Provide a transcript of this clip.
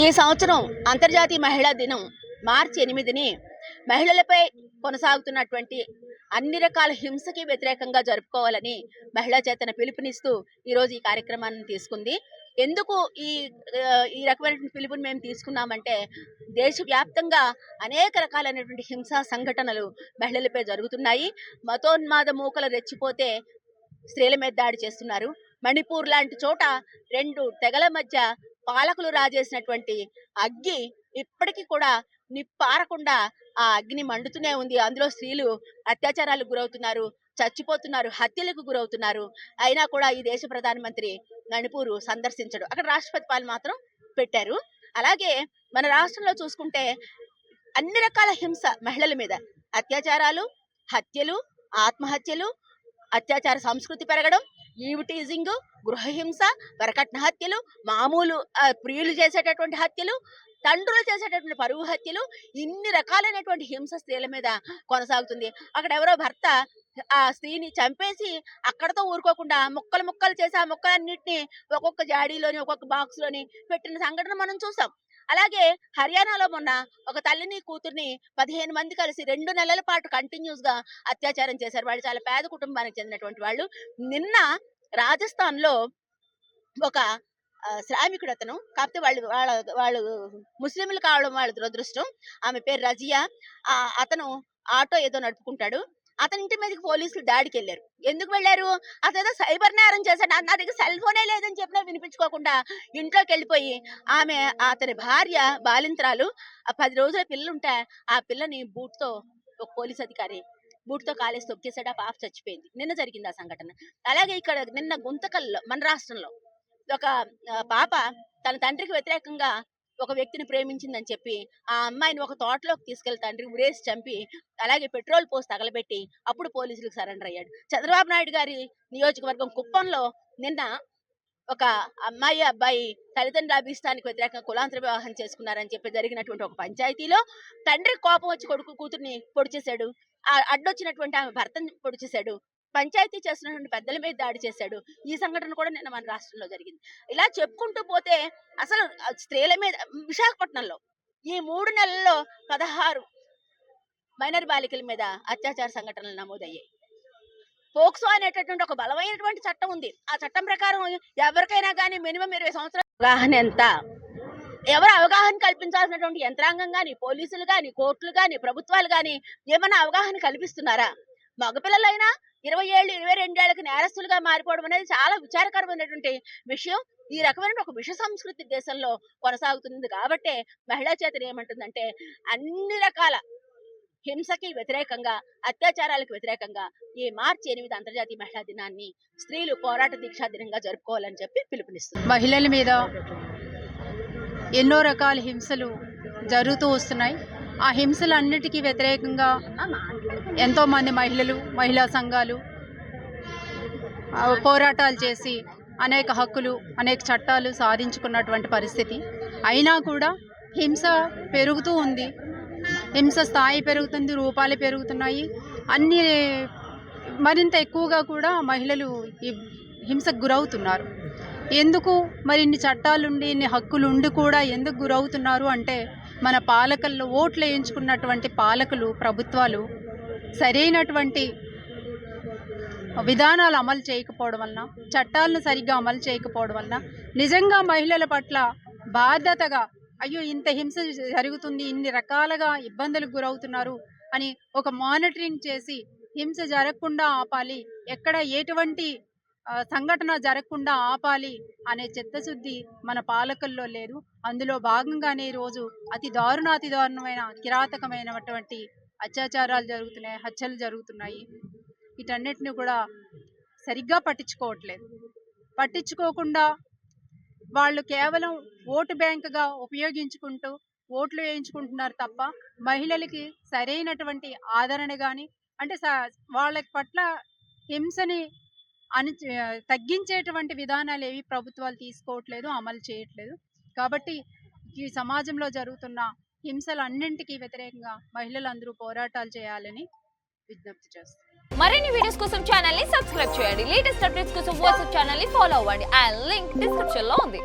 ఈ సంవత్సరం అంతర్జాతీయ మహిళా దినం మార్చి 8ని మహిళలపై కొనసాగుతున్నటువంటి అన్ని రకాల హింసకి వ్యతిరేకంగా జరుపుకోవాలని మహిళా చేతన పిలుపునిస్తూ ఈరోజు ఈ కార్యక్రమాన్ని తీసుకుంది. ఎందుకు ఈ రకమైనటువంటి పిలుపుని మేము తీసుకున్నామంటే, దేశవ్యాప్తంగా అనేక రకాలైనటువంటి హింసా సంఘటనలు మహిళలపై జరుగుతున్నాయి. మతోన్మాద మూకలు రెచ్చిపోతే స్త్రీల మీద దాడి చేస్తున్నారు. మణిపూర్ లాంటి చోట 2 తెగల మధ్య పాలకులు రాజేసినటువంటి అగ్గి ఇప్పటికీ కూడా నిప్పారకుండా ఆ అగ్ని మండుతూనే ఉంది. అందులో స్త్రీలు అత్యాచారాలకు గురవుతున్నారు, చచ్చిపోతున్నారు, హత్యలకు గురవుతున్నారు. అయినా కూడా ఈ దేశ ప్రధానమంత్రి మణిపూర్ సందర్శించడు. అక్కడ రాష్ట్రపతి పాలన మాత్రం పెట్టారు. అలాగే మన రాష్ట్రంలో చూసుకుంటే అన్ని రకాల హింస మహిళల మీద, అత్యాచారాలు, హత్యలు, ఆత్మహత్యలు, అత్యాచార సంస్కృతి పెరగడం, ఈవ్ టీజింగ్, గృహహింస, వరకట్న హత్యలు, మామూలు ప్రియులు చేసేటటువంటి హత్యలు, తండ్రులు చేసేటటువంటి పరువు హత్యలు, ఇన్ని రకాలైనటువంటి హింస స్త్రీల మీద కొనసాగుతుంది. అక్కడ ఎవరో భర్త ఆ స్త్రీని చంపేసి అక్కడతో ఊరుకోకుండా ముక్కలు ముక్కలు చేసి ఆ ముక్కలన్నింటినీ ఒక్కొక్క జాడీలోని ఒక్కొక్క బాక్స్ లోని పెట్టిన సంఘటన మనం చూసాం. అలాగే హర్యానాలో మొన్న ఒక తల్లిని కూతుర్ని 15 మంది కలిసి 2 నెలల పాటు కంటిన్యూస్ గా అత్యాచారం చేశారు. వాళ్ళు చాలా పేద కుటుంబానికి చెందినటువంటి వాళ్ళు. నిన్న రాజస్థాన్ లో ఒక శ్రామికుడు అతను, కాకపోతే వాళ్ళు ముస్లింలు కావడం వాళ్ళ దురదృష్టం. ఆమె పేరు రజియా. అతను ఆటో ఏదో నడుపుకుంటాడు. అతని ఇంటి మీదకి పోలీసులు దాడికి వెళ్ళారు. ఎందుకు వెళ్ళారు? అతనేదో సైబర్ నేరం చేశాడు. నా దగ్గర సెల్ ఫోనే లేదని చెప్పినా వినిపించుకోకుండా ఇంట్లోకి వెళ్ళిపోయి అతని భార్య బాలింత్రాలు 10 రోజుల పిల్లలుంటే ఆ పిల్లని బూట్తో ఒక పోలీస్ అధికారి బూట్తో కాలేసి తొక్కేసాడు. ఆ పాప చచ్చిపోయింది. నిన్న జరిగింది ఆ సంఘటన. అలాగే ఇక్కడ నిన్న గుంతకల్లో మన రాష్ట్రంలో ఒక పాప తన తండ్రికి వ్యతిరేకంగా ఒక వ్యక్తిని ప్రేమించిందని చెప్పి ఆ అమ్మాయిని ఒక తోటలోకి తీసుకెళ్లి తండ్రి ఉరేసి చంపి, అలాగే పెట్రోల్ పోసి తగలబెట్టి అప్పుడు పోలీసులకు సరెండర్ అయ్యాడు. చంద్రబాబు నాయుడు గారి నియోజకవర్గం కుప్పంలో నిన్న ఒక అబ్బాయి తల్లిదండ్రుల అభిష్టానికి వ్యతిరేకంగా కులాంతర వివాహం చేసుకున్నారని చెప్పి జరిగినటువంటి ఒక పంచాయతీలో తండ్రికి కోపం వచ్చి కొడుకు కూతుర్ని పొడి చేశాడు. అడ్డొచ్చినటువంటి ఆమె భర్తని పొడి చేశాడు. పంచాయతీ చేస్తున్నటువంటి పెద్దల మీద దాడి చేశాడు. ఈ సంఘటన కూడా నిన్న మన రాష్ట్రంలో జరిగింది. ఇలా చెప్పుకుంటూ పోతే అసలు స్త్రీల మీద విశాఖపట్నంలో ఈ 3 నెలల్లో 16 మైనర్ బాలికల మీద అత్యాచార సంఘటనలు నమోదయ్యాయి. పోక్సో అనేటటువంటి ఒక బలమైనటువంటి చట్టం ఉంది. ఆ చట్టం ప్రకారం ఎవరికైనా కానీ మినిమం 20 సంవత్సరాల అవగాహన ఎంత, ఎవరు అవగాహన కల్పించాల్సినటువంటి యంత్రాంగం కానీ, పోలీసులు కానీ, కోర్టులు కానీ, ప్రభుత్వాలు కానీ ఏమైనా అవగాహన కల్పిస్తున్నారా? మగపిల్లలైనా 20 ఏళ్ళు 22 ఏళ్ళకి నేరస్తులుగా మారిపోవడం అనేది చాలా విచారకరమైనటువంటి విషయం. ఈ రకమైన ఒక విష సంస్కృతి దేశంలో కొనసాగుతుంది. కాబట్టే మహిళా చేతన ఏమంటుందంటే, అన్ని రకాల హింసకి వ్యతిరేకంగా, అత్యాచారాలకు వ్యతిరేకంగా ఈ మార్చి 8 అంతర్జాతీయ మహిళా దినాన్ని స్త్రీలు పోరాట దీక్షా దినంగా జరుపుకోవాలని చెప్పి పిలుపునిస్తుంది. మహిళల మీద ఎన్నో రకాల హింసలు జరుగుతూ వస్తున్నాయి. ఆ హింసలన్నిటికీ వ్యతిరేకంగా ఎంతోమంది మహిళలు, మహిళా సంఘాలు పోరాటాలు చేసి అనేక హక్కులు, అనేక చట్టాలు సాధించుకున్నటువంటి పరిస్థితి. అయినా కూడా హింస పెరుగుతూ ఉంది. హింస స్థాయి పెరుగుతుంది, రూపాలు పెరుగుతున్నాయి. అన్ని మరింత ఎక్కువగా కూడా మహిళలు ఈ హింసకు గురవుతున్నారు. ఎందుకు మరి ఇన్ని చట్టాలుండి, ఇన్ని హక్కులు ఉండి కూడా ఎందుకు గురవుతున్నారు అంటే, మన పాలకుల్లో ఓట్లు వేయించుకున్నటువంటి పాలకులు, ప్రభుత్వాలు సరైనటువంటి విధానాలు అమలు చేయకపోవడం వలన, చట్టాలను సరిగ్గా అమలు చేయకపోవడం వలన నిజంగా మహిళల పట్ల బాధ్యతగా, అయ్యో ఇంత హింస జరుగుతుంది, ఇన్ని రకాలుగా ఇబ్బందులకు గురవుతున్నారు అని ఒక మానిటరింగ్ చేసి హింస జరగకుండా ఆపాలి, ఎక్కడ ఎటువంటి సంఘటన జరగకుండా ఆపాలి అనే చిత్తశుద్ధి మన పాలకుల్లో లేదు. అందులో భాగంగానే ఈరోజు అతి దారుణమైన కిరాతకమైనటువంటి అత్యాచారాలు జరుగుతున్నాయి, హత్యలు జరుగుతున్నాయి. వీటన్నిటిని కూడా సరిగ్గా పట్టించుకోకుండా వాళ్ళు కేవలం ఓటు బ్యాంకుగా ఉపయోగించుకుంటూ ఓట్లు వేయించుకుంటున్నారు తప్ప మహిళలకి సరైనటువంటి ఆదరణ కానీ, అంటే వాళ్ళ పట్ల హింసని తగ్గించేటువంటి విధానాలు ఏవి ప్రభుత్వాలు తీసుకోవట్లేదు, అమలు చేయట్లేదు. కాబట్టి ఈ సమాజంలో జరుగుతున్న హింసలన్నింటికీ వ్యతిరేకంగా మహిళలందరూ పోరాటాలు చేయాలని విజ్ఞప్తి చేస్తారు. మరిన్ని వీడియోస్ కోసం ఛానల్ ని సబ్స్క్రైబ్ చేయండి. లేటెస్ట్ అప్డేట్స్ కోసం వాట్సాప్ ఛానల్ ని ఫాలో అవ్వండి. ఆ లింక్ డిస్క్రిప్షన్ లో ఉంది.